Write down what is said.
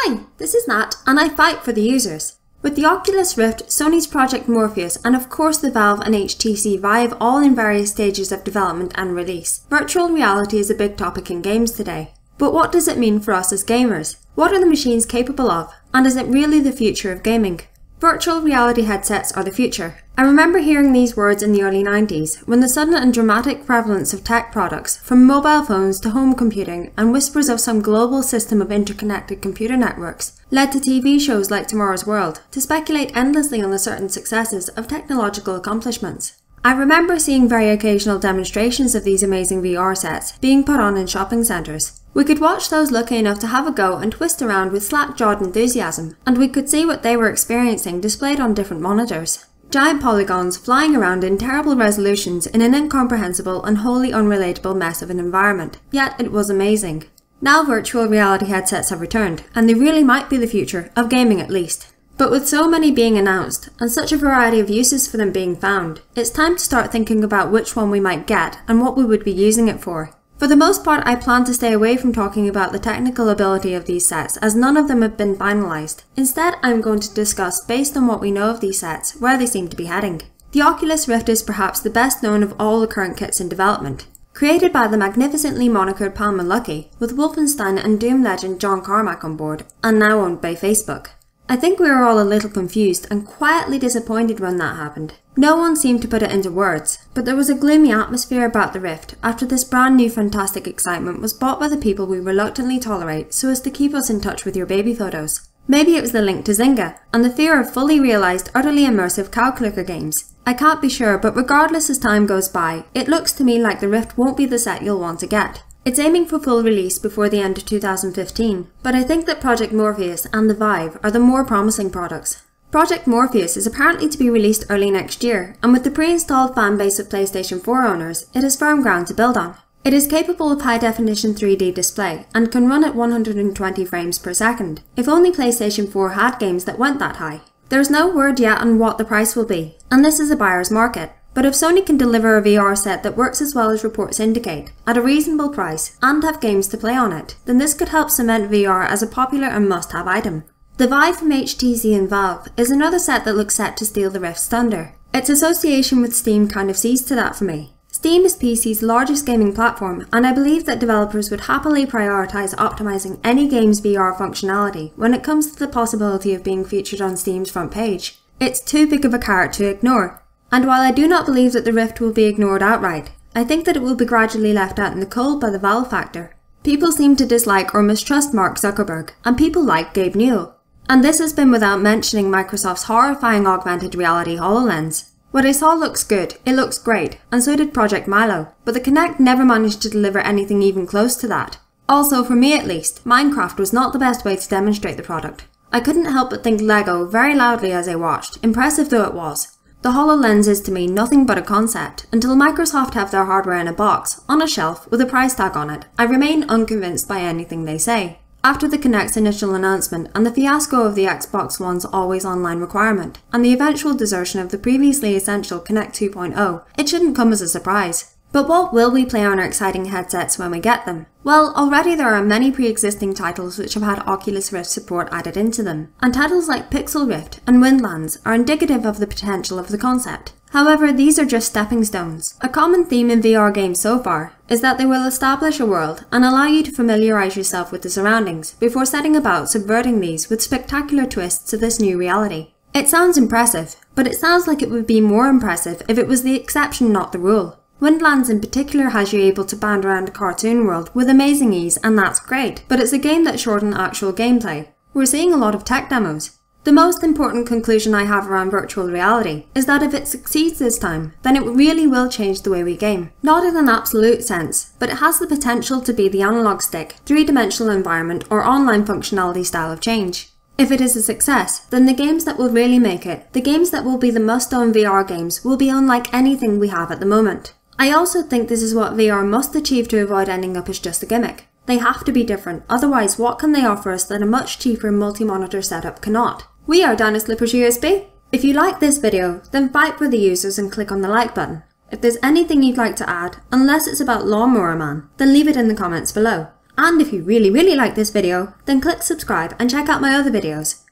Hi, this is Nat, and I fight for the users. With the Oculus Rift, Sony's Project Morpheus, and of course the Valve and HTC Vive all in various stages of development and release, virtual reality is a big topic in games today. But what does it mean for us as gamers? What are the machines capable of? And is it really the future of gaming? Virtual reality headsets are the future. I remember hearing these words in the early 90s, when the sudden and dramatic prevalence of tech products, from mobile phones to home computing, and whispers of some global system of interconnected computer networks, led to TV shows like Tomorrow's World to speculate endlessly on the certain successes of technological accomplishments. I remember seeing very occasional demonstrations of these amazing VR sets being put on in shopping centres. We could watch those lucky enough to have a go and twist around with slack-jawed enthusiasm, and we could see what they were experiencing displayed on different monitors. Giant polygons flying around in terrible resolutions in an incomprehensible and wholly unrelatable mess of an environment. Yet it was amazing. Now virtual reality headsets have returned, and they really might be the future, of gaming at least. But with so many being announced, and such a variety of uses for them being found, it's time to start thinking about which one we might get and what we would be using it for. For the most part, I plan to stay away from talking about the technical ability of these sets, as none of them have been finalised. Instead, I'm going to discuss, based on what we know of these sets, where they seem to be heading. The Oculus Rift is perhaps the best known of all the current kits in development. Created by the magnificently monikered Palmer Luckey, with Wolfenstein and Doom legend John Carmack on board, and now owned by Facebook. I think we were all a little confused and quietly disappointed when that happened. No one seemed to put it into words, but there was a gloomy atmosphere about the Rift after this brand new fantastic excitement was bought by the people we reluctantly tolerate so as to keep us in touch with your baby photos. Maybe it was the link to Zynga, and the fear of fully realised, utterly immersive cow clicker games. I can't be sure, but regardless as time goes by, it looks to me like the Rift won't be the set you'll want to get. It's aiming for full release before the end of 2015, but I think that Project Morpheus and the Vive are the more promising products. Project Morpheus is apparently to be released early next year, and with the pre-installed fanbase of PlayStation 4 owners, it has firm ground to build on. It is capable of high-definition 3D display, and can run at 120 frames per second. If only PlayStation 4 had games that went that high. There's no word yet on what the price will be, and this is a buyer's market. But if Sony can deliver a VR set that works as well as reports indicate, at a reasonable price, and have games to play on it, then this could help cement VR as a popular and must-have item. The Vive from HTC and Valve is another set that looks set to steal the Rift's thunder. Its association with Steam kind of sees to that for me. Steam is PC's largest gaming platform, and I believe that developers would happily prioritise optimising any game's VR functionality when it comes to the possibility of being featured on Steam's front page. It's too big of a carrot to ignore. And while I do not believe that the Rift will be ignored outright, I think that it will be gradually left out in the cold by the Valve factor. People seem to dislike or mistrust Mark Zuckerberg, and people like Gabe Newell. And this has been without mentioning Microsoft's horrifying augmented reality HoloLens. What I saw looks good, it looks great, and so did Project Milo, but the Kinect never managed to deliver anything even close to that. Also, for me at least, Minecraft was not the best way to demonstrate the product. I couldn't help but think Lego very loudly as I watched, impressive though it was. The HoloLens is to me nothing but a concept. Until Microsoft have their hardware in a box, on a shelf, with a price tag on it, I remain unconvinced by anything they say. After the Kinect's initial announcement and the fiasco of the Xbox One's always online requirement, and the eventual desertion of the previously essential Kinect 2.0, it shouldn't come as a surprise. But what will we play on our exciting headsets when we get them? Well, already there are many pre-existing titles which have had Oculus Rift support added into them, and titles like Pixel Rift and Windlands are indicative of the potential of the concept. However, these are just stepping stones. A common theme in VR games so far is that they will establish a world and allow you to familiarise yourself with the surroundings before setting about subverting these with spectacular twists to this new reality. It sounds impressive, but it sounds like it would be more impressive if it was the exception, not the rule. Windlands in particular has you able to band around a cartoon world with amazing ease, and that's great, but it's a game that's short on actual gameplay. We're seeing a lot of tech demos. The most important conclusion I have around virtual reality is that if it succeeds this time, then it really will change the way we game. Not in an absolute sense, but it has the potential to be the analog stick, three-dimensional environment or online functionality style of change. If it is a success, then the games that will really make it, the games that will be the must-own VR games, will be unlike anything we have at the moment. I also think this is what VR must achieve to avoid ending up as just a gimmick. They have to be different, otherwise what can they offer us that a much cheaper multi-monitor setup cannot? We are Dinoslippers USB. If you like this video, then fight for the users and click on the like button. If there's anything you'd like to add, unless it's about Lawnmower Man, then leave it in the comments below. And if you really like this video, then click subscribe and check out my other videos.